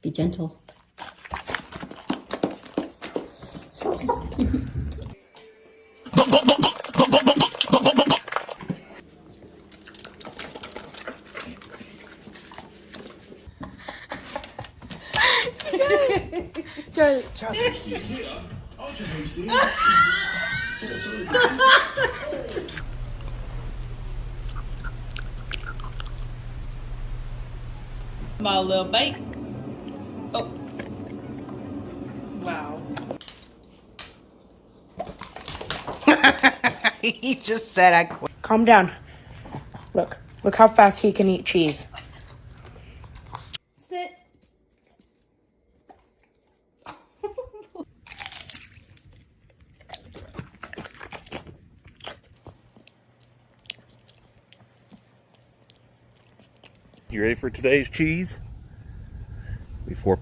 Be gentle. Charlie. Small little bite. Oh. Wow. He just said I quit. Calm down. Look how fast he can eat cheese. Sit. You ready for today's cheese? Before